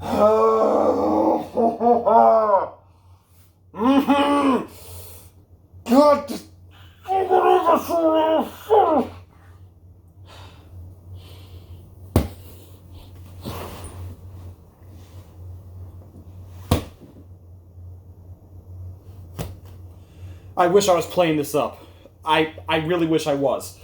God. I wish I was playing this up. I really wish I was.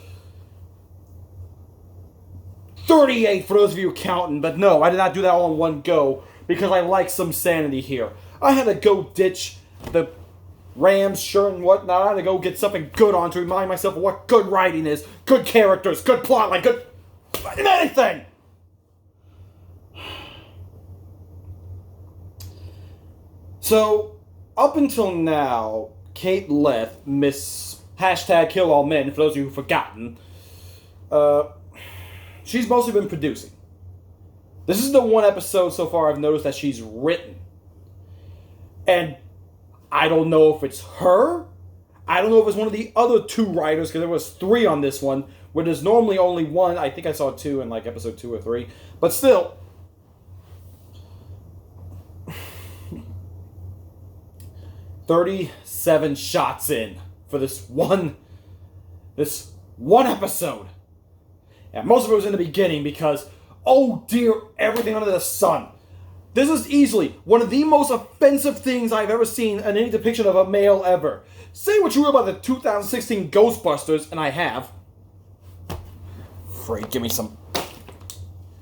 38 for those of you counting, but no, I did not do that all in one go because I like some sanity here. I had to go ditch the Rams shirt and whatnot. I had to go get something good on to remind myself of what good writing is, good characters, good plot, like good anything. So, up until now, Kate Leth, Miss #KillAllMen, for those of you who've forgotten, she's mostly been producing. This is the one episode so far I've noticed that she's written. And I don't know if it's her. I don't know if it's one of the other two writers, because there was 3 on this one, where there's normally only one. I think I saw 2 in like episode 2 or 3. But still, 37 shots in for this one episode. And most of it was in the beginning because, oh dear, everything under the sun. This is easily one of the most offensive things I've ever seen in any depiction of a male ever. Say what you will about the 2016 Ghostbusters, and I have. Freak, give me some.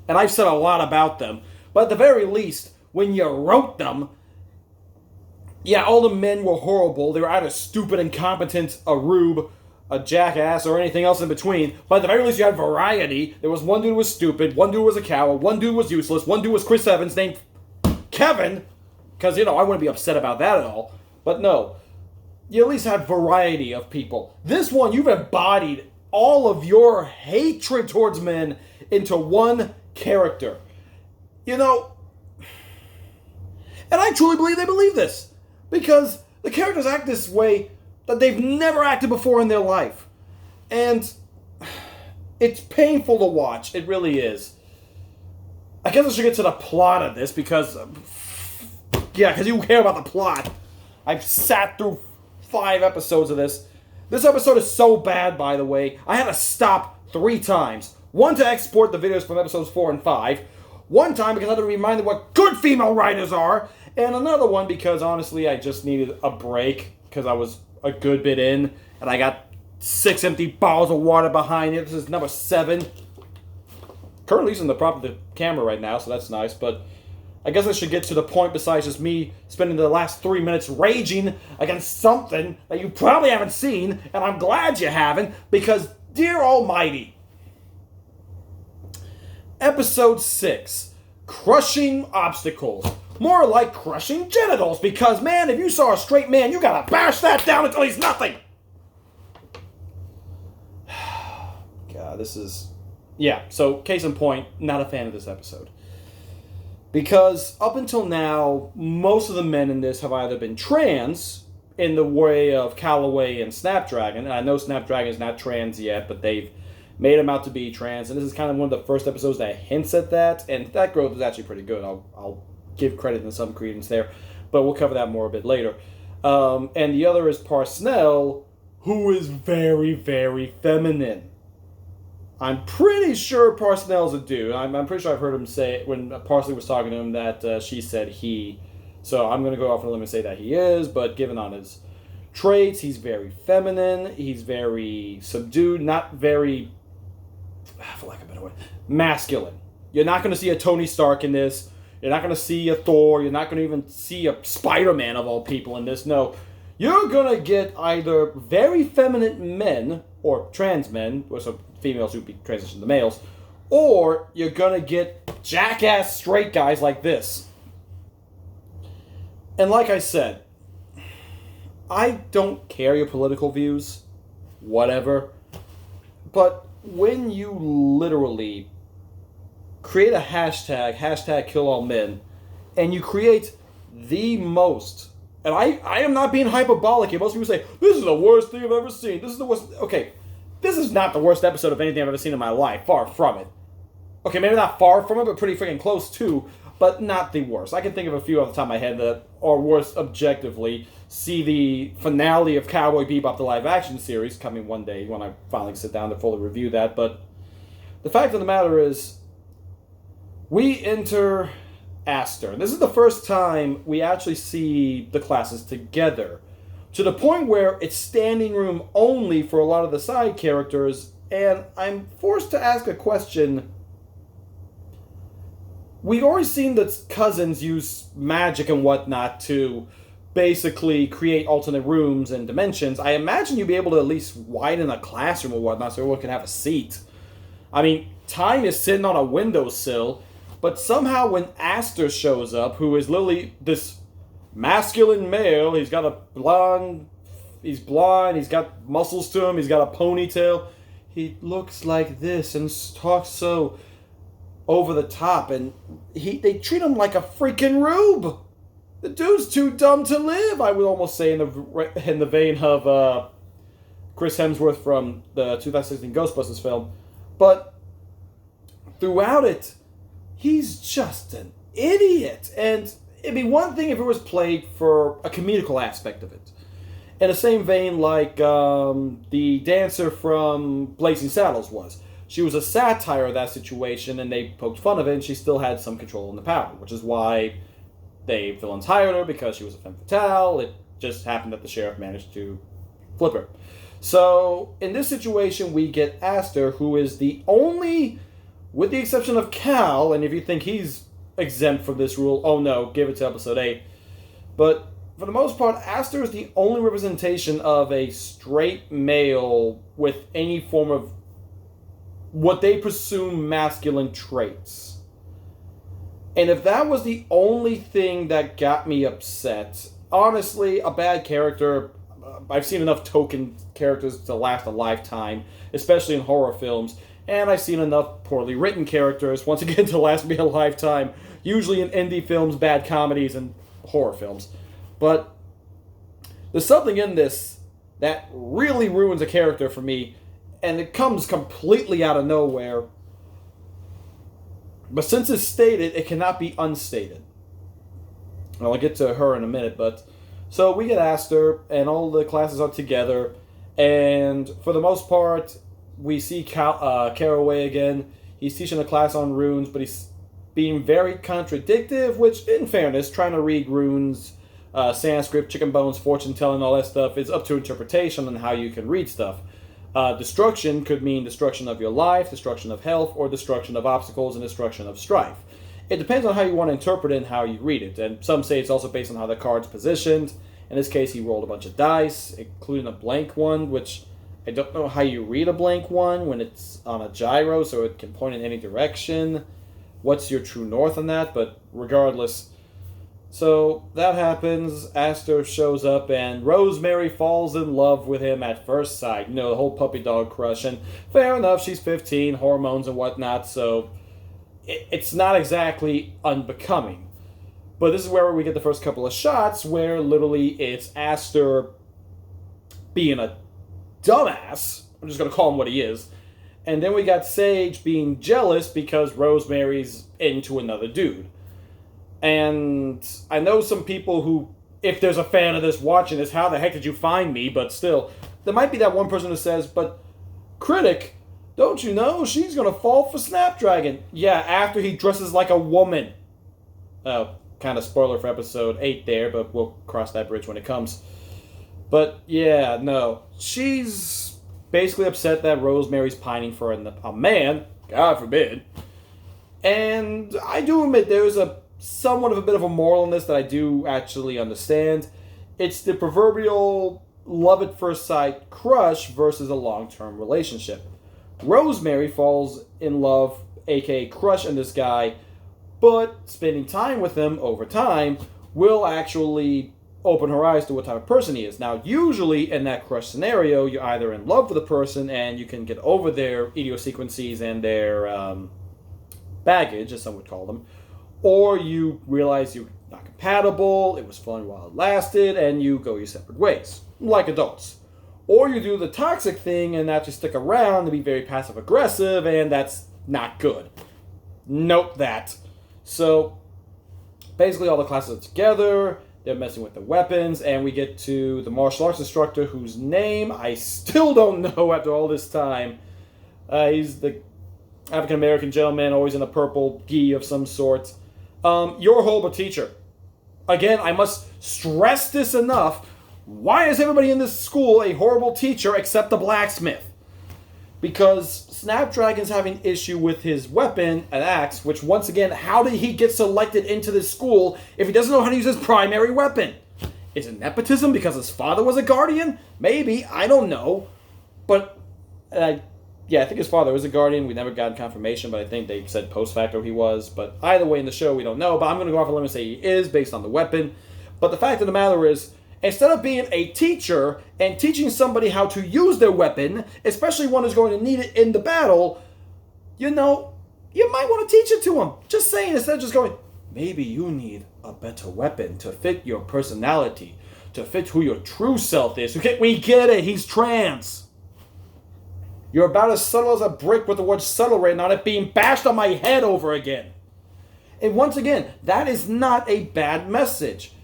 And I've said a lot about them. But at the very least, when you wrote them, yeah, all the men were horrible. They were either stupid, incompetent, a rube, a jackass, or anything else in between. But at the very least, you had variety. There was one dude who was stupid, one dude was a coward, one dude was useless, one dude was Chris Evans, named Kevin. Because, I wouldn't be upset about that at all. But no, you at least had variety of people. This one, you've embodied all of your hatred towards men into one character. And I truly believe they believe this. Because the characters act this way that they've never acted before in their life. And it's painful to watch. It really is. I guess I should get to the plot of this because you care about the plot. I've sat through 5 episodes of this. This episode is so bad, by the way. I had to stop 3 times. One to export the videos from episodes 4 and 5. One time because I had to be reminded what good female writers are. And another one because, honestly, I just needed a break because I was a good bit in. And I got 6 empty bottles of water behind it. This is number 7. Currently using the camera right now, so that's nice. But I guess I should get to the point besides just me spending the last 3 minutes raging against something that you probably haven't seen. And I'm glad you haven't because, dear almighty. Episode 6. Crushing Obstacles. More like crushing genitals, because, man, if you saw a straight man, you gotta bash that down until he's nothing. God, this is... Yeah, so, case in point, not a fan of this episode. Because, up until now, most of the men in this have either been trans, in the way of Calloway and Snapdragon, and I know Snapdragon is not trans yet, but they've made him out to be trans, and this is kind of one of the first episodes that hints at that, and that growth is actually pretty good. I'll give credit and some credence there, but we'll cover that more a bit later. And the other is Parcell, who is very, very feminine. I'm pretty sure Parcell's a dude. I'm pretty sure I've heard him say, when Parsley was talking to him, that she said he. So I'm going to go off on a limb and say that he is, but given on his traits, he's very feminine, he's very subdued, not very, for lack of a better word, masculine. You're not going to see a Tony Stark in this. You're not going to see a Thor. You're not going to even see a Spider-Man of all people in this. No. You're going to get either very feminine men, or trans men, or some females who be transitioned to males, or you're going to get jackass straight guys like this. And like I said, I don't care your political views, whatever, but when you literally create a hashtag #KillAllMen, and you create the most, and I am not being hyperbolic here. Most people say, this is the worst thing I've ever seen. This is the worst. Okay, this is not the worst episode of anything I've ever seen in my life. Far from it. Okay, maybe not far from it, but pretty freaking close to. but not the worst. I can think of a few off the top of my head that are worse objectively. See the finale of Cowboy Bebop, the live-action series, coming one day when I finally sit down to fully review that. But the fact of the matter is, we enter Aster. This is the first time we actually see the classes together, to the point where it's standing room only for a lot of the side characters, and I'm forced to ask a question. We've already seen that cousins use magic and whatnot to basically create alternate rooms and dimensions. I imagine you'd be able to at least widen a classroom or whatnot so everyone can have a seat. I mean, Time is sitting on a windowsill, but somehow when Aster shows up, who is literally this masculine male, he's blonde, he's got muscles to him, he's got a ponytail, he looks like this and talks so over the top, and they treat him like a freaking rube. The dude's too dumb to live, I would almost say, in the vein of Chris Hemsworth from the 2016 Ghostbusters film. But throughout it, he's just an idiot. And it'd be one thing if it was played for a comedical aspect of it. In the same vein like the dancer from Blazing Saddles was. She was a satire of that situation, and they poked fun of it, and she still had some control in the power, which is why villains hired her, because she was a femme fatale. It just happened that the sheriff managed to flip her. So, in this situation, we get Aster, who is the only, with the exception of Cal, and if you think he's exempt from this rule, oh no, give it to episode 8. But for the most part, Aster is the only representation of a straight male with any form of what they presume masculine traits. And if that was the only thing that got me upset, honestly, a bad character, I've seen enough token characters to last a lifetime, especially in horror films, and I've seen enough poorly written characters, once again, to last me a lifetime, usually in indie films, bad comedies, and horror films. But there's something in this that really ruins a character for me, and it comes completely out of nowhere. But since it's stated, it cannot be unstated. And I'll get to her in a minute, but... So we get Aster, and all the classes are together, and for the most part, we see Caraway again. He's teaching a class on runes, but he's being very contradictive, which, in fairness, trying to read runes, Sanskrit, chicken bones, fortune-telling, all that stuff, is up to interpretation on how you can read stuff. Destruction could mean destruction of your life, destruction of health, or destruction of obstacles and destruction of strife. It depends on how you want to interpret it and how you read it, and some say it's also based on how the card's positioned. In this case, he rolled a bunch of dice, including a blank one, which I don't know how you read a blank one when it's on a gyro, so it can point in any direction. What's your true north on that? But regardless... So, that happens, Aster shows up, and Rosemary falls in love with him at first sight. You know, the whole puppy dog crush, and fair enough, she's 15, hormones and whatnot, so it's not exactly unbecoming. But this is where we get the first couple of shots, where literally it's Aster being a dumbass. I'm just going to call him what he is. And then we got Sage being jealous because Rosemary's into another dude. And I know some people who, if there's a fan of this watching this, how the heck did you find me? But still, there might be that one person who says, but Critic, don't you know she's going to fall for Snapdragon? Yeah, after he dresses like a woman. Oh, kind of spoiler for episode 8 there, but we'll cross that bridge when it comes. But yeah, no. She's basically upset that Rosemary's pining for a man, God forbid. And I do admit there's somewhat of a bit of a moral in this that I do actually understand. It's the proverbial love at first sight crush versus a long-term relationship. Rosemary falls in love, aka crush, in this guy, but spending time with him over time will actually open her eyes to what type of person he is. Now, usually in that crush scenario, you're either in love with a person and you can get over their idiosyncrasies and their baggage, as some would call them, or you realize you're not compatible, it was fun while it lasted, and you go your separate ways, like adults. Or you do the toxic thing and actually stick around and be very passive-aggressive, and that's not good. Note that. So, basically all the classes are together. They're messing with the weapons, and we get to the martial arts instructor whose name I still don't know after all this time. He's the African-American gentleman, always in a purple gi of some sort. You're a horrible teacher. Again, I must stress this enough. Why is everybody in this school a horrible teacher except the blacksmith? Because Snapdragon's having issue with his weapon, an axe, which once again, how did he get selected into this school if he doesn't know how to use his primary weapon? Is it nepotism because his father was a guardian? Maybe, I don't know. But, I think his father was a guardian. We never got confirmation, but I think they said post facto he was. But either way in the show, we don't know. But I'm going to go off a limb and say he is based on the weapon. But the fact of the matter is, instead of being a teacher and teaching somebody how to use their weapon, especially one who's going to need it in the battle, you might want to teach it to him. Just saying, instead of just going, maybe you need a better weapon to fit your personality, to fit who your true self is. We get it, he's trans. You're about as subtle as a brick with the word subtle written on it being bashed on my head over again. And once again, that is not a bad message.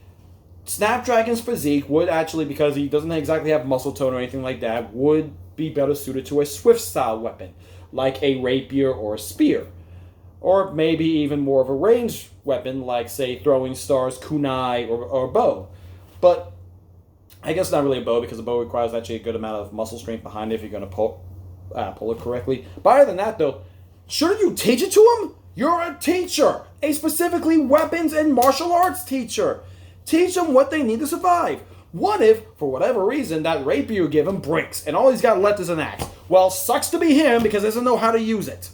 Snapdragon's physique would actually, because he doesn't exactly have muscle tone or anything like that, would be better suited to a swift-style weapon, like a rapier or a spear. Or maybe even more of a ranged weapon, like, say, throwing stars, kunai, or bow. But I guess not really a bow, because a bow requires actually a good amount of muscle strength behind it if you're going to pull it correctly. But other than that, though, shouldn't you teach it to him? You're a teacher, a specifically weapons and martial arts teacher. Teach them what they need to survive. What if, for whatever reason, that rapier you give him breaks, and all he's got left is an axe? Well, sucks to be him, because he doesn't know how to use it.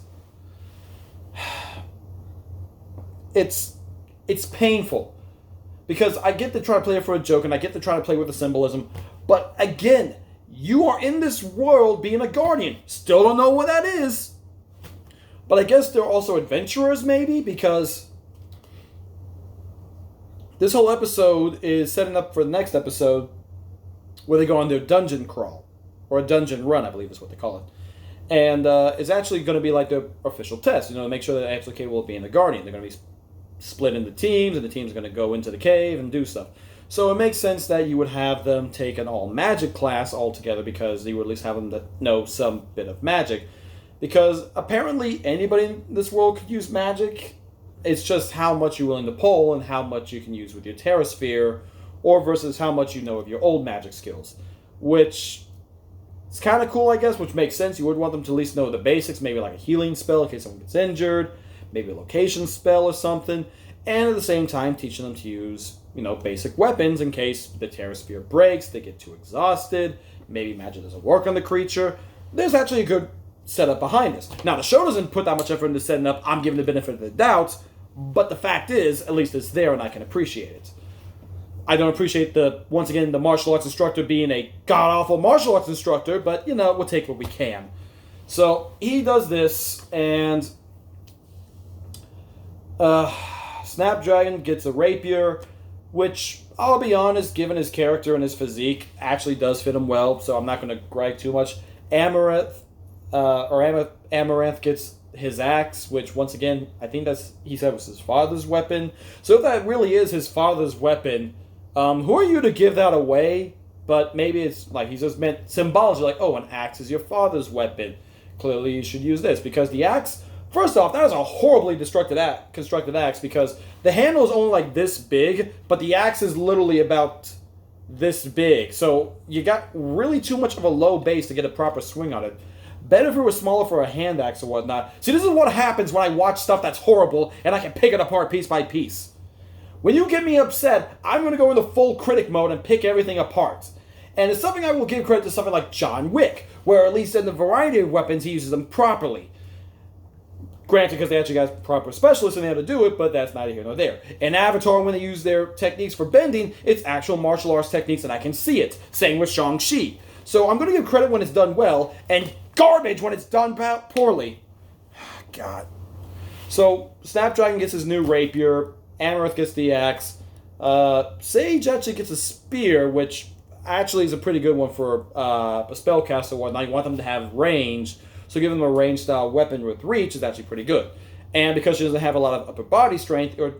It's painful. Because I get to try to play it for a joke, and I get to try to play with the symbolism, but again, you are in this world being a guardian. Still don't know what that is. But I guess they're also adventurers, maybe, because this whole episode is setting up for the next episode where they go on their dungeon crawl, or a dungeon run, I believe is what they call it. And it's actually going to be like the official test, to make sure that they're actually capable of being a guardian. They're going to be split into teams, and the team's going to go into the cave and do stuff. So it makes sense that you would have them take an all-magic class altogether, because you would at least have them to know some bit of magic. Because apparently anybody in this world could use magic. It's just how much you're willing to pull and how much you can use with your Terrasphere, or versus how much you know of your old magic skills. Which is kind of cool, I guess, which makes sense. You would want them to at least know the basics, maybe like a healing spell in case someone gets injured, maybe a location spell or something, and at the same time teaching them to use, basic weapons in case the Terrasphere breaks, they get too exhausted, maybe magic doesn't work on the creature. There's actually a good setup behind this. Now, the show doesn't put that much effort into setting up, I'm giving the benefit of the doubt, but the fact is, at least it's there and I can appreciate it. I don't appreciate once again, the martial arts instructor being a god-awful martial arts instructor, but, we'll take what we can. So, he does this, and Snapdragon gets a rapier, which, I'll be honest, given his character and his physique, actually does fit him well, so I'm not going to brag too much. Amaranth gets his axe, which once again, I think he said was his father's weapon. So if that really is his father's weapon, who are you to give that away? But maybe it's like he's just meant symbolically, like, oh, an axe is your father's weapon. Clearly you should use this, because the axe, first off, that is a horribly constructed axe, because the handle is only like this big, but the axe is literally about this big. So you got really too much of a low base to get a proper swing on it. Better if it was smaller for a hand axe or whatnot. See, this is what happens when I watch stuff that's horrible and I can pick it apart piece by piece. When you get me upset, I'm going to go into full critic mode and pick everything apart. And it's something I will give credit to something like John Wick, where at least in the variety of weapons, he uses them properly. Granted, because they actually got proper specialists in there to do it, but that's neither here nor there. In Avatar, when they use their techniques for bending, it's actual martial arts techniques and I can see it. Same with Shang-Chi. So I'm going to give credit when it's done well, and garbage when it's done poorly. God. So, Snapdragon gets his new rapier, Amaranth gets the axe, Sage actually gets a spear, which actually is a pretty good one for a spellcaster or whatnot. You want them to have range, so giving them a range style weapon with reach is actually pretty good. And because she doesn't have a lot of upper body strength, or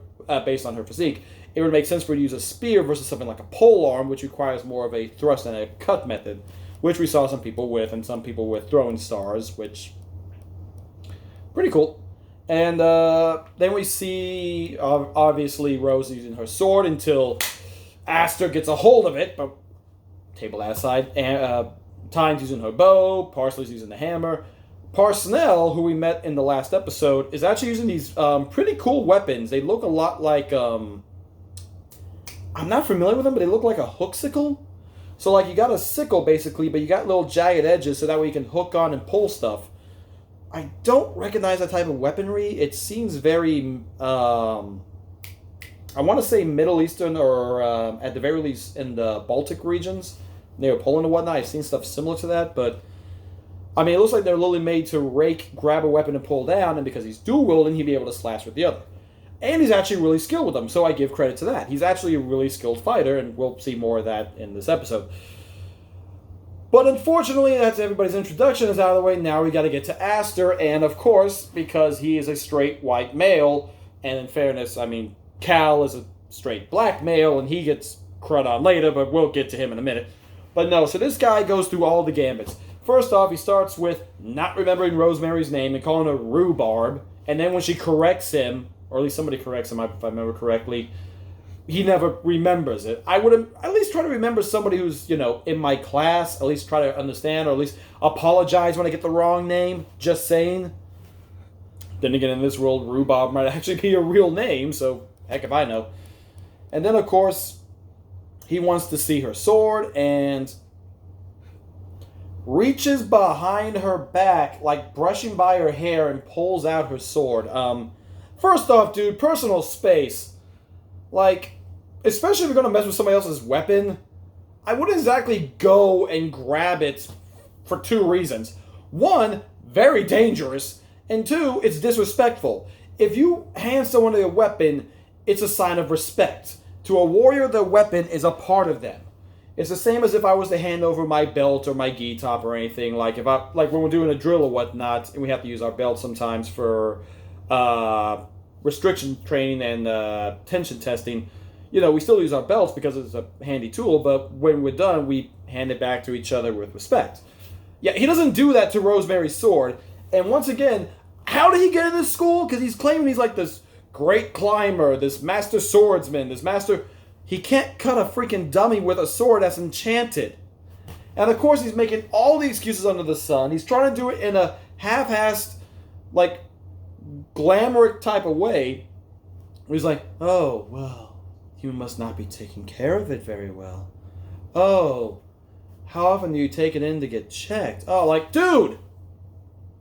based on her physique, it would make sense for her to use a spear versus something like a pole arm, which requires more of a thrust and a cut method, which we saw some people with, and some people with throwing stars, which pretty cool. And then we see, obviously, Rose using her sword until Aster gets a hold of it, but table that aside. And Tyne's using her bow, Parsley's using the hammer. Parsnell, who we met in the last episode, is actually using these pretty cool weapons. They look a lot like, I'm not familiar with them, but they look like a hook sickle. So, like, you got a sickle, basically, but you got little jagged edges so that way you can hook on and pull stuff. I don't recognize that type of weaponry. It seems very, I want to say Middle Eastern or at the very least in the Baltic regions. Near Poland and whatnot. I've seen stuff similar to that, but I mean, it looks like they're literally made to rake, grab a weapon, and pull down, and because he's dual-wielding, he'd be able to slash with the other. And he's actually really skilled with them, so I give credit to that. He's actually a really skilled fighter, and we'll see more of that in this episode. But unfortunately, that's everybody's introduction is out of the way. Now we got to get to Aster, and of course, because he is a straight white male, and in fairness, I mean, Cal is a straight black male, and he gets crud on later, but we'll get to him in a minute. But no, so this guy goes through all the gambits. First off, he starts with not remembering Rosemary's name and calling her rhubarb, and then when she corrects him, or at least somebody corrects him, if I remember correctly, he never remembers it. I would at least try to remember somebody who's, in my class, at least try to understand, or at least apologize when I get the wrong name, just saying. Then again, in this world, rhubarb might actually be a real name, so heck if I know. And then, of course, he wants to see her sword, and reaches behind her back, like brushing by her hair, and pulls out her sword. First off, dude, personal space. Like, especially if you're going to mess with somebody else's weapon, I wouldn't exactly go and grab it for two reasons. One, very dangerous, and two, it's disrespectful. If you hand someone a weapon, it's a sign of respect. To a warrior, the weapon is a part of them. It's the same as if I was to hand over my belt or my gi top or anything. Like when we're doing a drill or whatnot, and we have to use our belt sometimes for restriction training and tension testing. We still use our belts because it's a handy tool. But when we're done, we hand it back to each other with respect. Yeah, he doesn't do that to Rosemary's sword. And once again, how did he get in this school? Because he's claiming he's like this great climber, this master swordsman, this master. He can't cut a freaking dummy with a sword that's enchanted. And of course, he's making all the excuses under the sun. He's trying to do it in a half-assed, like, glamour type of way. He's like, oh, well, you must not be taking care of it very well. Oh, how often do you take it in to get checked? Oh, like, dude!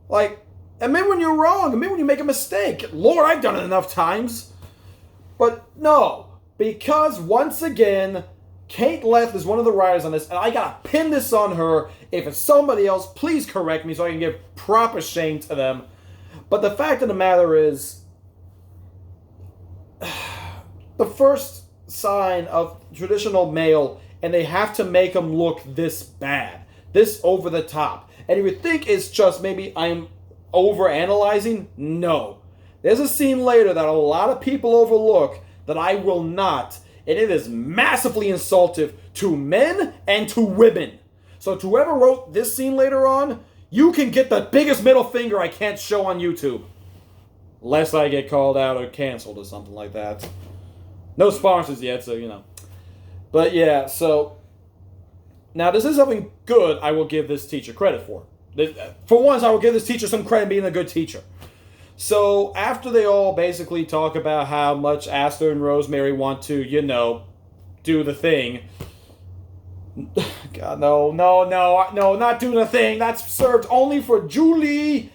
Like, admit when you're wrong. Admit when you make a mistake. Lord, I've done it enough times. But no. Because, once again, Kate Leth is one of the writers on this, and I gotta pin this on her. If it's somebody else, please correct me so I can give proper shame to them. But the fact of the matter is, the first sign of traditional male, and they have to make them look this bad, this over the top. And if you think it's just maybe I'm overanalyzing, no. There's a scene later that a lot of people overlook that I will not, and it is massively insultive to men and to women. So to whoever wrote this scene later on, you can get the biggest middle finger I can't show on YouTube. Lest I get called out or canceled or something like that. No sponsors yet, so But yeah, so now this is something good I will give this teacher credit for. For once, I will give this teacher some credit being a good teacher. So, after they all basically talk about how much Aster and Rosemary want to, do the thing. God, no, not do the thing. That's served only for Julie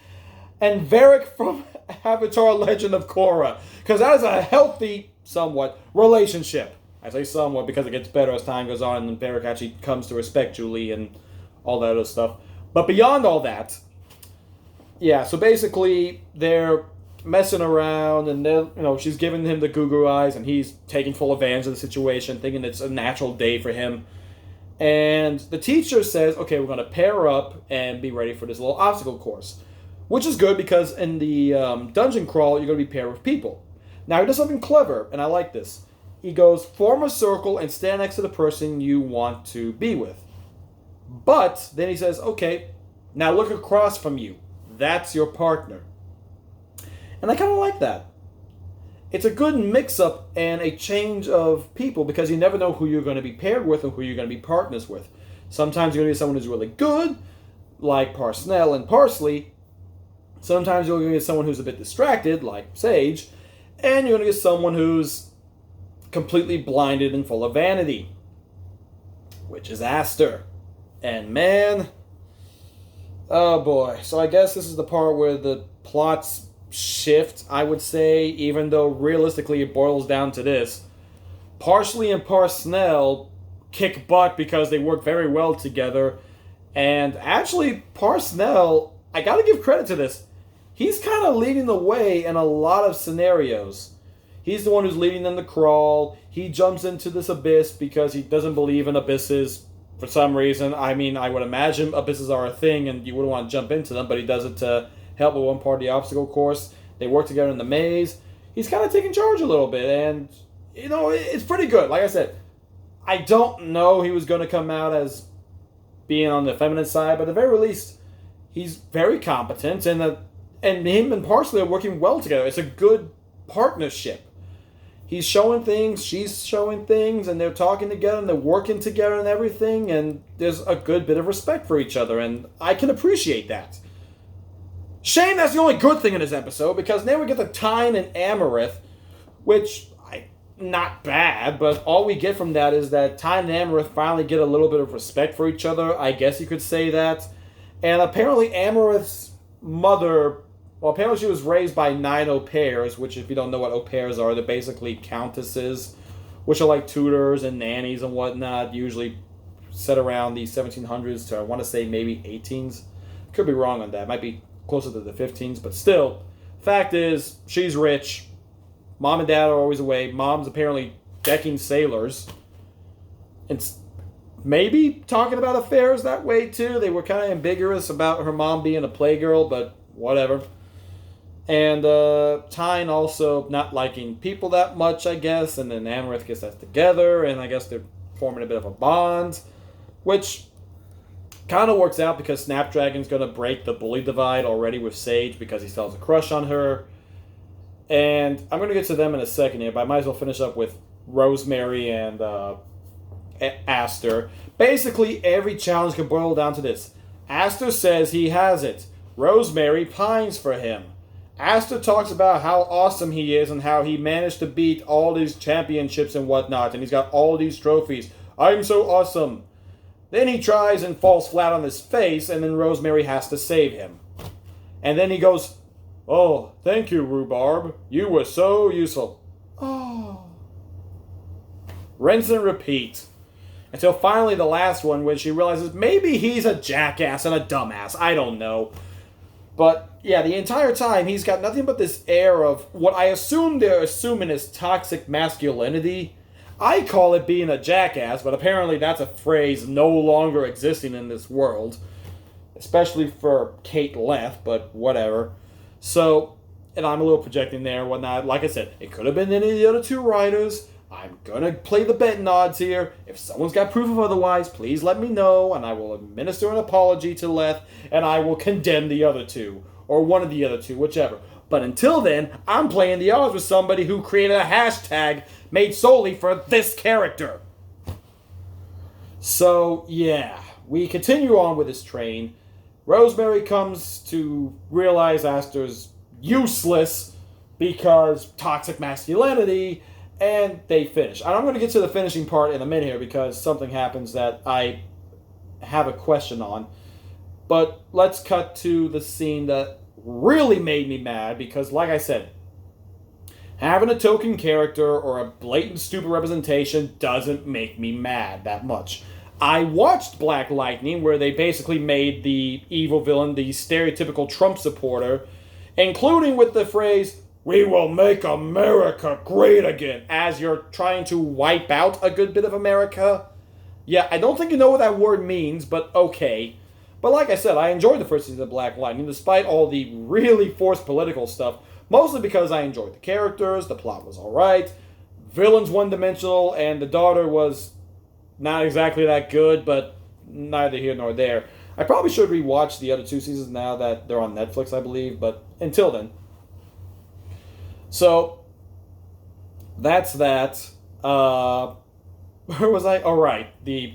and Varric from Avatar Legend of Korra. Because that is a healthy, somewhat, relationship. I say somewhat because it gets better as time goes on and Varric actually comes to respect Julie and all that other stuff. But beyond all that, yeah, so basically, they're messing around, and she's giving him the goo eyes, and he's taking full advantage of the situation, thinking it's a natural day for him. And the teacher says, okay, we're going to pair up and be ready for this little obstacle course. Which is good, because in the dungeon crawl, you're going to be paired with people. Now, he does something clever, and I like this. He goes, form a circle and stand next to the person you want to be with. But then he says, okay, now look across from you. That's your partner. And I kind of like that. It's a good mix-up and a change of people because you never know who you're going to be paired with or who you're going to be partners with. Sometimes you're going to be someone who's really good, like Parsnell and Parsley. Sometimes you're going to get someone who's a bit distracted, like Sage. And you're going to get someone who's completely blinded and full of vanity, which is Aster. And man, oh boy. So I guess this is the part where the plots shift, I would say, even though realistically it boils down to this. Parsley and Parsnell kick butt because they work very well together. And actually, Parsnell, I gotta give credit to this. He's kind of leading the way in a lot of scenarios. He's the one who's leading them to crawl. He jumps into this abyss because he doesn't believe in abysses for some reason. I mean, I would imagine abysses are a thing and you wouldn't want to jump into them, but he does it to help with one part of the obstacle course. They work together in the maze. He's kind of taking charge a little bit, and, you know, it's pretty good. Like I said, I don't know he was going to come out as being on the feminine side, but at the very least, he's very competent, and him and Parsley are working well together. It's a good partnership. He's showing things, she's showing things, and they're talking together, and they're working together and everything, and there's a good bit of respect for each other, and I can appreciate that. Shame that's the only good thing in this episode, because now we get the Tyne and Amarith, which, not bad, but all we get from that is that Tyne and Amarith finally get a little bit of respect for each other, I guess you could say that. And apparently Amarith's mother, well, apparently she was raised by 9 au pairs, which if you don't know what au pairs are, they're basically countesses, which are like tutors and nannies and whatnot, usually set around the 1700s to, I want to say, maybe 18s. Could be wrong on that. Might be closer to the 15s, but still, fact is, she's rich. Mom and dad are always away. Mom's apparently decking sailors. And maybe talking about affairs that way, too. They were kind of ambiguous about her mom being a playgirl, but whatever. And Tyne also not liking people that much, I guess. And then Amarith gets that together, and I guess they're forming a bit of a bond, which kind of works out because Snapdragon's going to break the bully divide already with Sage because he still has a crush on her. And I'm going to get to them in a second here, but I might as well finish up with Rosemary and Aster. Basically, every challenge can boil down to this. Aster says he has it. Rosemary pines for him. Aster talks about how awesome he is and how he managed to beat all these championships and whatnot, and he's got all these trophies. I'm so awesome. Then he tries and falls flat on his face, and then Rosemary has to save him. And then he goes, "Oh, thank you, Rhubarb. You were so useful." Oh. Rinse and repeat. Until finally the last one, when she realizes maybe he's a jackass and a dumbass. I don't know. But, yeah, the entire time he's got nothing but this air of what I assume they're assuming is toxic masculinity. I call it being a jackass, but apparently that's a phrase no longer existing in this world. Especially for Kate Leth, but whatever. So, and I'm a little projecting there and whatnot. Like I said, it could have been any of the other two writers. I'm going to play the betting odds here. If someone's got proof of otherwise, please let me know, and I will administer an apology to Leth, and I will condemn the other two, or one of the other two, whichever. But until then, I'm playing the odds with somebody who created a hashtag made solely for this character. So, yeah, we continue on with this train. Rosemary comes to realize Aster's useless because toxic masculinity, and they finish. And I'm going to get to the finishing part in a minute here because something happens that I have a question on. But let's cut to the scene that really made me mad because, like I said, having a token character or a blatant stupid representation doesn't make me mad that much. I watched Black Lightning, where they basically made the evil villain the stereotypical Trump supporter, including with the phrase, "We will make America great again," as you're trying to wipe out a good bit of America. Yeah, I don't think you know what that word means, but okay. But like I said, I enjoyed the first season of Black Lightning, despite all the really forced political stuff. Mostly because I enjoyed the characters, the plot was alright, villain's one-dimensional, and the daughter was not exactly that good, but neither here nor there. I probably should rewatch the other 2 seasons now that they're on Netflix, I believe, but until then. So, that's that. Where was I? Oh, right. The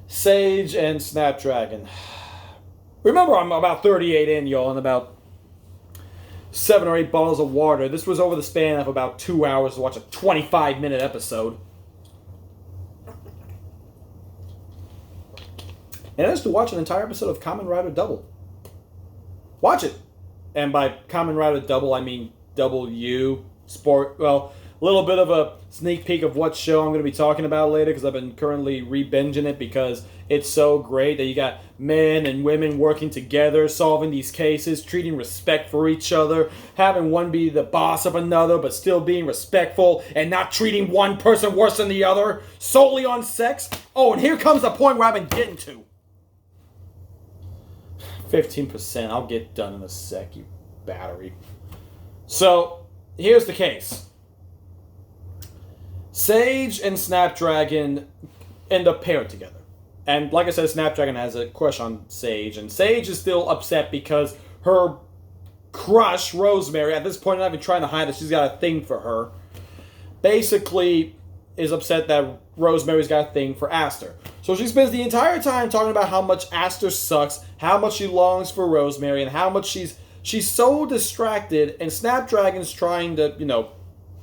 Sage and Snapdragon. Remember, I'm about 38 in, y'all, and about 7 or 8 bottles of water. This was over the span of about 2 hours to watch a 25-minute episode. And that is to watch an entire episode of Kamen Rider Double. Watch it. And by Kamen Rider Double, I mean W Sport. Well, a little bit of a sneak peek of what show I'm going to be talking about later, because I've been currently re-binging it because it's so great that you got men and women working together, solving these cases, treating respect for each other, having one be the boss of another, but still being respectful and not treating one person worse than the other, solely on sex. Oh, and here comes the point where I've been getting to. 15%. I'll get done in a sec, you battery. So, here's the case. Sage and Snapdragon end up paired together. And like I said, Snapdragon has a crush on Sage. And Sage is still upset because her crush, Rosemary, at this point, not even trying to hide that she's got a thing for her, basically is upset that Rosemary's got a thing for Aster. So she spends the entire time talking about how much Aster sucks, how much she longs for Rosemary, and how much she's so distracted, and Snapdragon's trying to,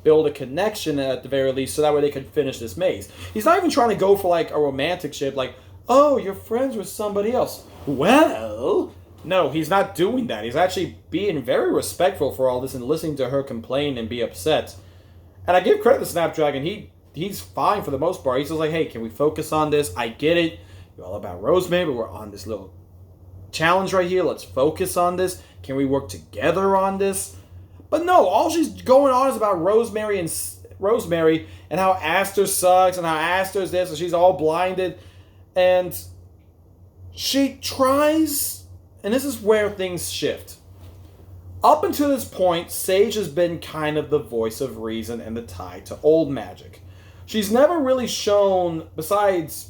build a connection at the very least so that way they can finish this maze. He's not even trying to go for like a romantic ship, like, oh, you're friends with somebody else. Well, no, he's not doing that. He's actually being very respectful for all this and listening to her complain and be upset. And I give credit to Snapdragon. He's fine for the most part. He's just like, hey, can we focus on this? I get it. You're all about Rosemary, but we're on this little challenge right here. Let's focus on this. Can we work together on this? But no, all she's going on is about Rosemary and how Aster sucks and how Aster's this, and she's all blinded. And she tries, and this is where things shift. Up until this point, Sage has been kind of the voice of reason and the tie to old magic. She's never really shown, besides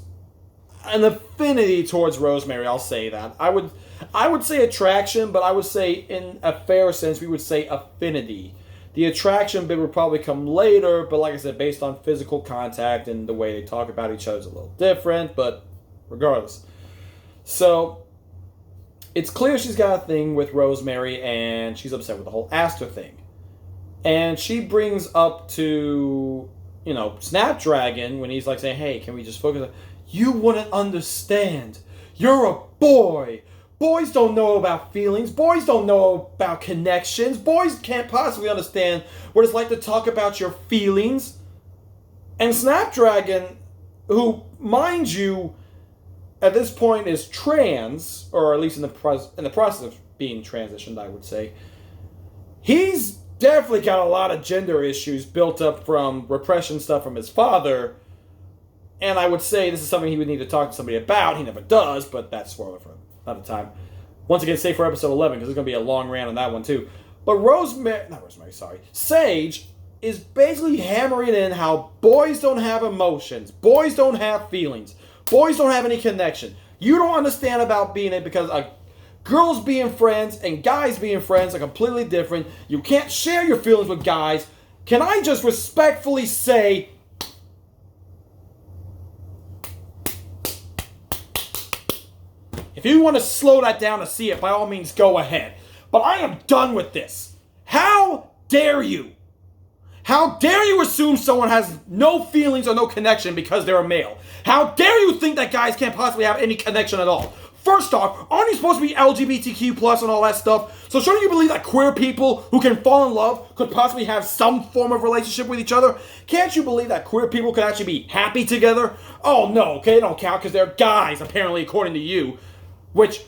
an affinity towards Rosemary, I'll say that. I would say attraction, but I would say in a fair sense, we would say affinity. The attraction bit would probably come later, but like I said, based on physical contact and the way they talk about each other is a little different, but regardless. So, it's clear she's got a thing with Rosemary, and she's upset with the whole Aster thing. And she brings up to, Snapdragon, when he's like saying, hey, can we just focus on... You wouldn't understand. You're a boy. Boys don't know about feelings. Boys don't know about connections. Boys can't possibly understand what it's like to talk about your feelings. And Snapdragon, who, mind you, at this point is trans, or at least in the process of being transitioned, I would say, he's definitely got a lot of gender issues built up from repression stuff from his father. And I would say this is something he would need to talk to somebody about. He never does, but that's spoiler for another time. Once again, save for episode 11, because there's going to be a long rant on that one too. But Sage is basically hammering in how boys don't have emotions. Boys don't have feelings. Boys don't have any connection. You don't understand about being it because girls being friends and guys being friends are completely different. You can't share your feelings with guys. Can I just respectfully say... If you want to slow that down to see it, by all means, go ahead. But I am done with this. How dare you? How dare you assume someone has no feelings or no connection because they're a male? How dare you think that guys can't possibly have any connection at all? First off, aren't you supposed to be LGBTQ plus and all that stuff? So shouldn't you believe that queer people who can fall in love could possibly have some form of relationship with each other? Can't you believe that queer people could actually be happy together? Oh no, okay, they don't count because they're guys, apparently, according to you. Which,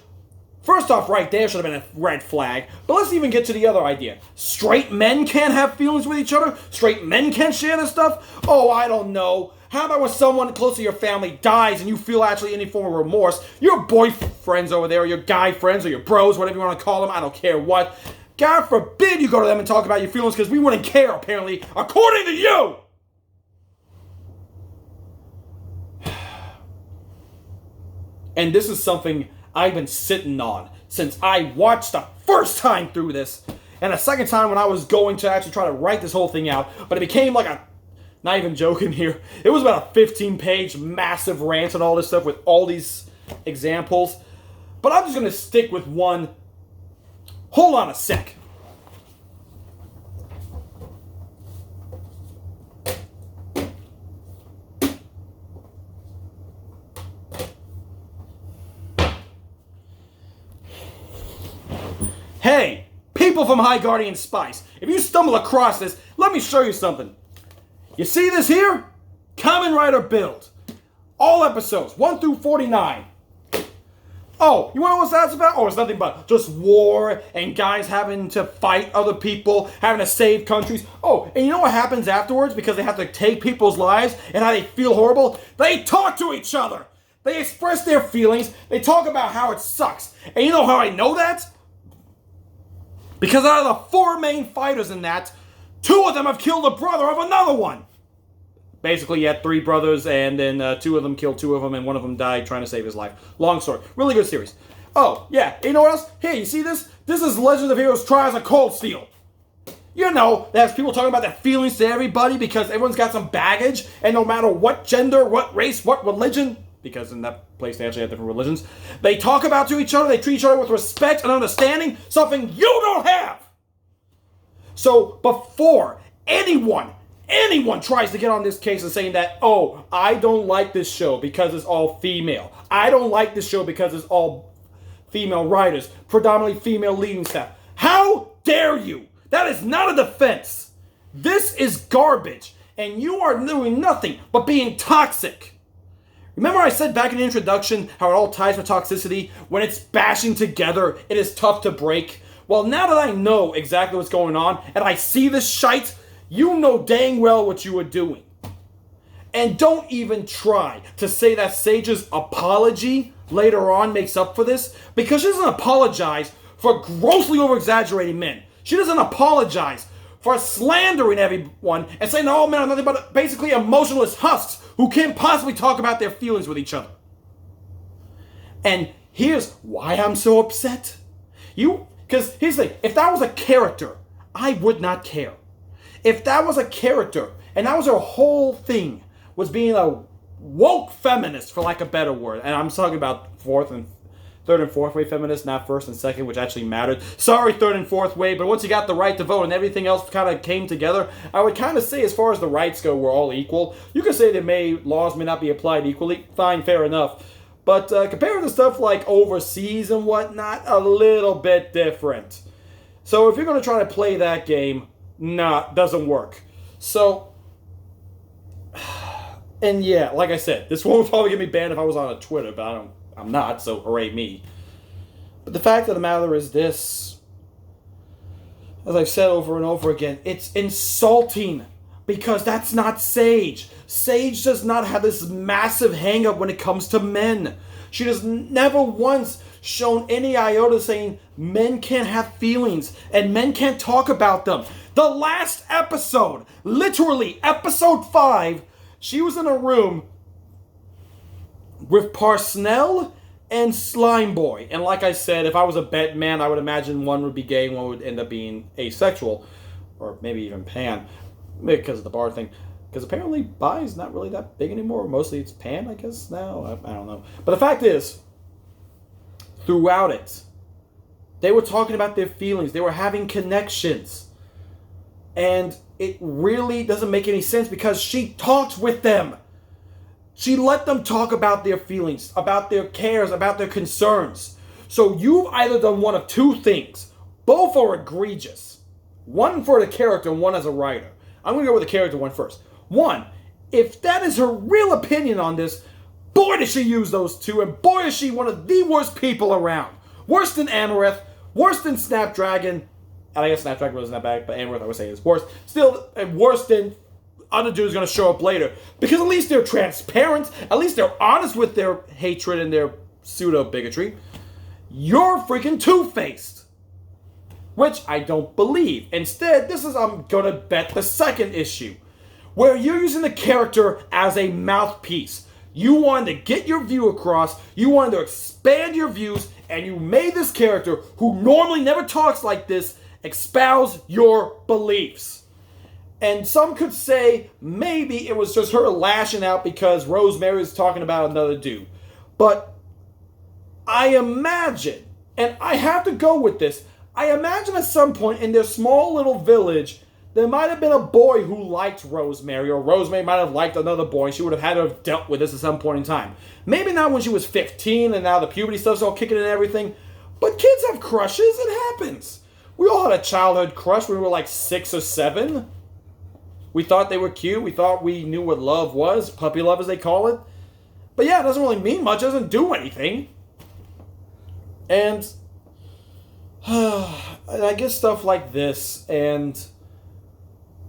first off, right there should have been a red flag. But let's even get to the other idea. Straight men can't have feelings with each other? Straight men can't share this stuff? Oh, I don't know. How about when someone close to your family dies and you feel actually any form of remorse? Your boyfriends over there, or your guy friends, or your bros, whatever you want to call them, I don't care what. God forbid you go to them and talk about your feelings because we wouldn't care, apparently, according to you! And this is something I've been sitting on since I watched the first time through this, and the second time when I was going to actually try to write this whole thing out, but it became like a, not even joking here, it was about a 15-page massive rant and all this stuff with all these examples. But I'm just going to stick with one. Hold on a sec. Hey, people from High Guardian Spice, if you stumble across this, let me show you something. You see this here? Kamen Rider build. All episodes, 1 through 49. Oh, you want to know what that's about? Oh, it's nothing but just war and guys having to fight other people, having to save countries. Oh, and you know what happens afterwards because they have to take people's lives and how they feel horrible? They talk to each other. They express their feelings. They talk about how it sucks. And you know how I know that? Because out of the 4 main fighters in that, 2 of them have killed a brother of another one. Basically, you had 3 brothers, and then 2 of them killed 2 of them, and 1 of them died trying to save his life. Long story. Really good series. Oh, yeah. You know what else? Hey, you see this? This is Legend of Heroes Trials of Cold Steel. You know, that has people talking about their feelings to everybody because everyone's got some baggage, and no matter what gender, what race, what religion, because in that place they actually have different religions, they talk about to each other, they treat each other with respect and understanding, something you don't have. So before anyone tries to get on this case and saying that, oh, I don't like this show because it's all female. I don't like this show because it's all female writers, predominantly female leading staff. How dare you? That is not a defense. This is garbage, and you are doing nothing but being toxic. Remember I said back in the introduction how it all ties with toxicity? When it's bashing together, it is tough to break. Well, now that I know exactly what's going on, and I see this shite, you know dang well what you are doing. And don't even try to say that Sage's apology later on makes up for this, because she doesn't apologize for grossly over-exaggerating men. She doesn't apologize for slandering everyone and saying all men are nothing but basically emotionless husks who can't possibly talk about their feelings with each other. And here's why I'm so upset. Because here's the thing, if that was a character, I would not care. If that was a character, and that was her whole thing, was being a woke feminist, for lack of a better word, and I'm talking about third and fourth wave feminists, not first and second, which actually mattered. Sorry, third and fourth wave, but once you got the right to vote and everything else kind of came together, I would kind of say as far as the rights go, we're all equal. You could say that laws may not be applied equally. Fine, fair enough. But compared to stuff like overseas and whatnot, a little bit different. So if you're going to try to play that game, nah, doesn't work. So, and yeah, like I said, this one would probably get me banned if I was on a Twitter, but I'm not, so hooray me. But the fact of the matter is this, as I've said over and over again, it's insulting because that's not Sage. Sage does not have this massive hang-up when it comes to men. She has never once shown any iota saying men can't have feelings and men can't talk about them. The last episode, literally episode 5, she was in a room with Parsnell and Slime Boy. And like I said, if I was a bet man, I would imagine one would be gay and one would end up being asexual. Or maybe even pan. Because of the bar thing. Because apparently bi is not really that big anymore. Mostly it's pan, I guess, now. I don't know. But the fact is, throughout it, they were talking about their feelings. They were having connections. And it really doesn't make any sense because she talked with them. She let them talk about their feelings, about their cares, about their concerns. So you've either done one of 2 things. Both are egregious. One for the character and one as a writer. I'm going to go with the character one first. 1, if that is her real opinion on this, boy does she use those 2, and boy is she one of the worst people around. Worse than Amareth, worse than Snapdragon, and I guess Snapdragon wasn't that bad, but Amareth I would say is worse. Still, worse than other dudes going to show up later. Because at least they're transparent. At least they're honest with their hatred and their pseudo-bigotry. You're freaking two-faced. which I don't believe. Instead, this is, I'm gonna bet, the second issue, where you're using the character as a mouthpiece. You wanted to get your view across, you wanted to expand your views, and you made this character, who normally never talks like this, espouse your beliefs. And some could say maybe it was just her lashing out because Rosemary was talking about another dude. But I imagine, and I have to go with this, I imagine at some point in their small little village, there might have been a boy who liked Rosemary, or Rosemary might have liked another boy, and she would have had to have dealt with this at some point in time. Maybe not when she was 15 and now the puberty stuff's all kicking in and everything, but kids have crushes, it happens. We all had a childhood crush when we were like 6 or 7. We thought they were cute, we thought we knew what love was, puppy love as they call it. But yeah, it doesn't really mean much, it doesn't do anything. And I get stuff like this, and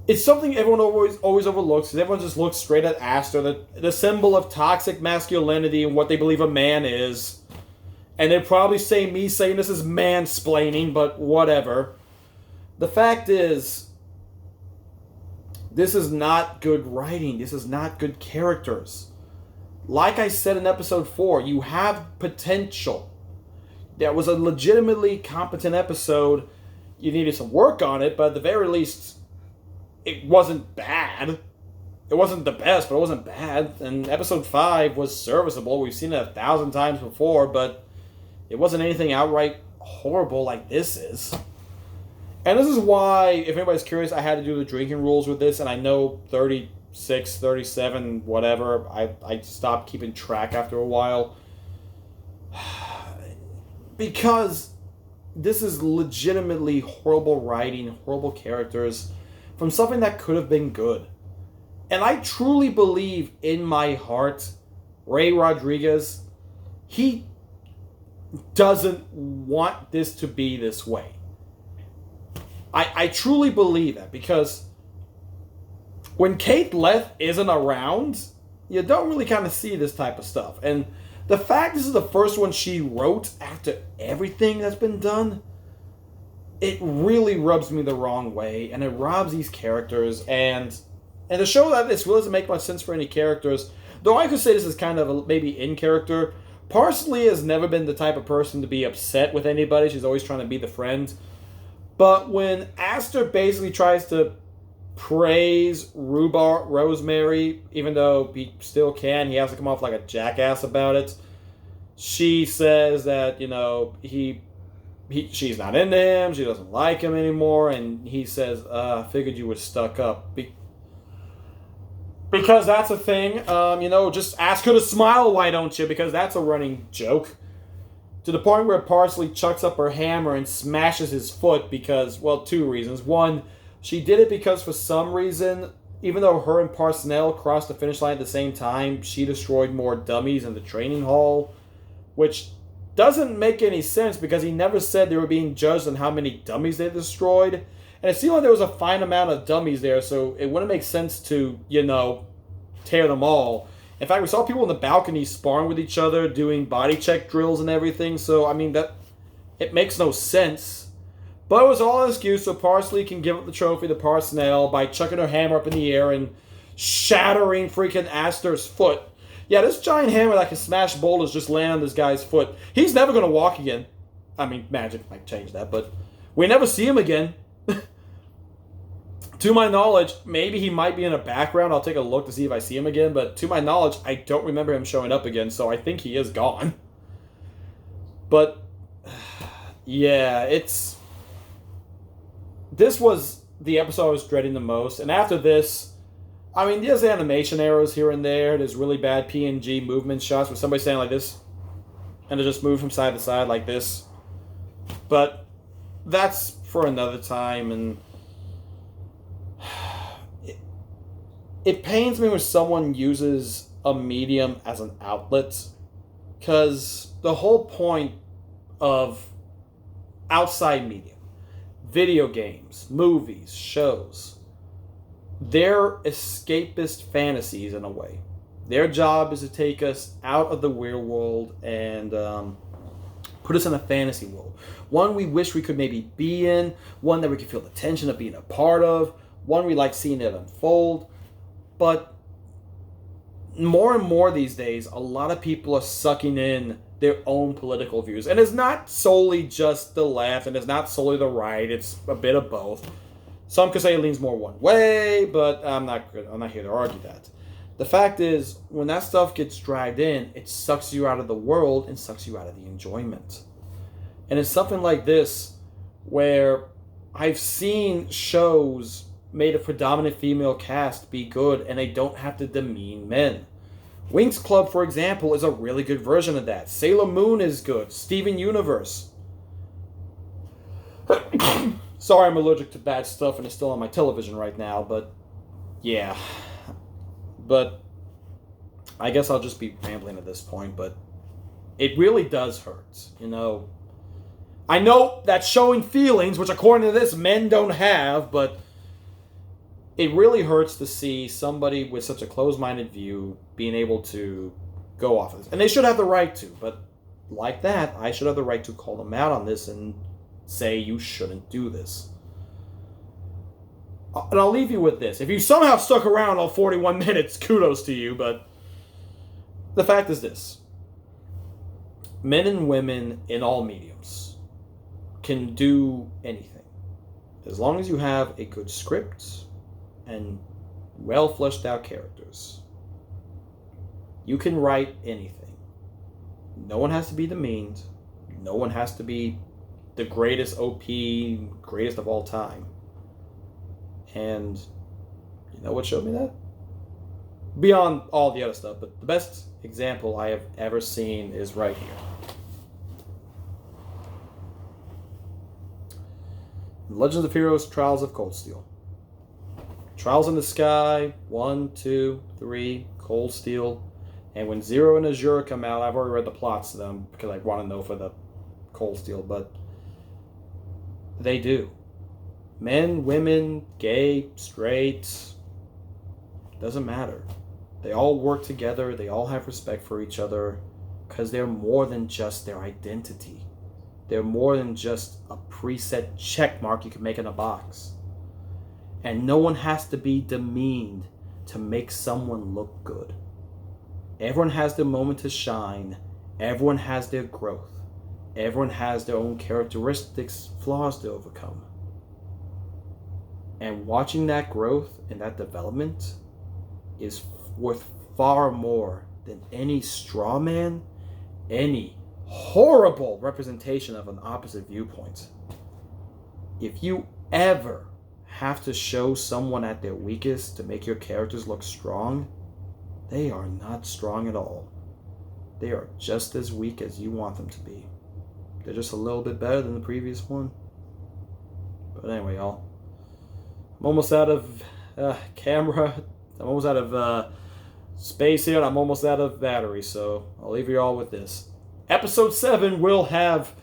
it's something everyone always overlooks, because everyone just looks straight at Aster, the symbol of toxic masculinity and what they believe a man is. And they'd probably say me saying this is mansplaining, but whatever. The fact is, this is not good writing. This is not good characters. Like I said in episode 4, you have potential. That was a legitimately competent episode. You needed some work on it, but at the very least, it wasn't bad. It wasn't the best, but it wasn't bad. And episode 5 was serviceable. We've seen it 1,000 times before, but it wasn't anything outright horrible like this is. And this is why, if anybody's curious, I had to do the drinking rules with this, and I know 36, 37, whatever, I stopped keeping track after a while. Because this is legitimately horrible writing, horrible characters, from something that could have been good. And I truly believe in my heart, Ray Rodriguez, he doesn't want this to be this way. I truly believe that, because when Kate Leth isn't around, you don't really kind of see this type of stuff. And the fact this is the first one she wrote after everything that's been done, it really rubs me the wrong way, and it robs these characters, and to show that this really doesn't make much sense for any characters, though I could say this is kind of maybe in character. Parsley has never been the type of person to be upset with anybody. She's always trying to be the friend. But when Aster basically tries to praise Rosemary, even though he still can, he has to come off like a jackass about it. She says that, she's not into him, she doesn't like him anymore, and he says, I figured you were stuck up. Because that's a thing, just ask her to smile, why don't you? Because that's a running joke. To the point where Parsley chucks up her hammer and smashes his foot because, well, 2 reasons. One, she did it because for some reason, even though her and Parnell crossed the finish line at the same time, she destroyed more dummies in the training hall, which doesn't make any sense because he never said they were being judged on how many dummies they destroyed. And it seemed like there was a fine amount of dummies there, so it wouldn't make sense to, tear them all. In fact, we saw people in the balcony sparring with each other, doing body check drills and everything, so, it makes no sense. But it was all an excuse so Parsley can give up the trophy to Parnell by chucking her hammer up in the air and shattering freaking Aster's foot. Yeah, this giant hammer that can smash boulders just landed on this guy's foot. He's never going to walk again. Magic might change that, but we never see him again. To my knowledge, maybe he might be in a background. I'll take a look to see if I see him again. But to my knowledge, I don't remember him showing up again. So I think he is gone. But, yeah, this was the episode I was dreading the most. And after this, there's animation errors here and there. There's really bad PNG movement shots with somebody standing like this. And they just move from side to side like this. But that's for another time. And it pains me when someone uses a medium as an outlet, because the whole point of outside media, video games, movies, shows, they're escapist fantasies in a way. Their job is to take us out of the real world and Put us in a fantasy world. One we wish we could maybe be in. One that we could feel the tension of being a part of. One we like seeing it unfold. But more and more these days, a lot of people are sucking in their own political views. And it's not solely just the left, and it's not solely the right. It's a bit of both. Some could say it leans more one way, but I'm not here to argue that. The fact is, when that stuff gets dragged in, it sucks you out of the world and sucks you out of the enjoyment. And it's something like this where I've seen shows made a predominant female cast be good, and they don't have to demean men. Winx Club, for example, is a really good version of that. Sailor Moon is good. Steven Universe. Sorry, I'm allergic to bad stuff and it's still on my television right now, but yeah. But I guess I'll just be rambling at this point, but it really does hurt, you know. I know that's showing feelings, which according to this, men don't have, but it really hurts to see somebody with such a closed-minded view being able to go off of this. And they should have the right to, but like that, I should have the right to call them out on this and say you shouldn't do this. And I'll leave you with this. If you somehow stuck around all 41 minutes, kudos to you, but the fact is this. Men and women in all mediums can do anything. As long as you have a good script and well fleshed out characters. You can write anything. No one has to be demeaned. No one has to be the greatest OP, greatest of all time. And you know what showed me that? Beyond all the other stuff, but the best example I have ever seen is right here. Legends of Heroes, Trials of Cold Steel. Trials in the Sky, 1, 2, 3, Cold Steel. And when Zero and Azure come out, I've already read the plots to them because I want to know for the Cold Steel, but they do. Men, women, gay, straight, doesn't matter. They all work together, they all have respect for each other because they're more than just their identity. They're more than just a preset check mark you can make in a box. And no one has to be demeaned to make someone look good. Everyone has their moment to shine. Everyone has their growth. Everyone has their own characteristics, flaws to overcome. And watching that growth and that development is worth far more than any straw man, any horrible representation of an opposite viewpoint. If you ever have to show someone at their weakest to make your characters look strong, they are not strong at all. They are just as weak as you want them to be. They're just a little bit better than the previous one. But anyway, y'all. I'm almost out of camera. I'm almost out of space here, and I'm almost out of battery, so I'll leave you all with this. Episode 7 will have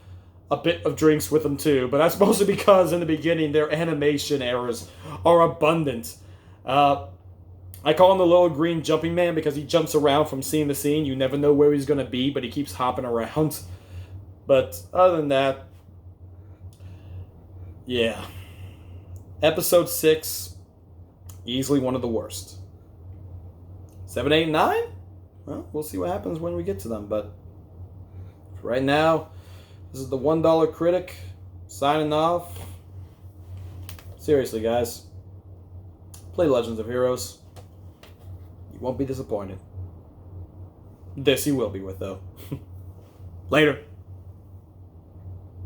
a bit of drinks with them too, but that's mostly because in the beginning their animation errors are abundant. I call him the little green jumping man because he jumps around from scene to scene. You never know where he's going to be, but he keeps hopping around. But other than that, yeah. Episode 6, easily one of the worst. 7, 8, 9? Well, we'll see what happens when we get to them, but for right now, this is the $1 Critic signing off. Seriously, guys, play Legends of Heroes. You won't be disappointed. This you will be with, though. Later.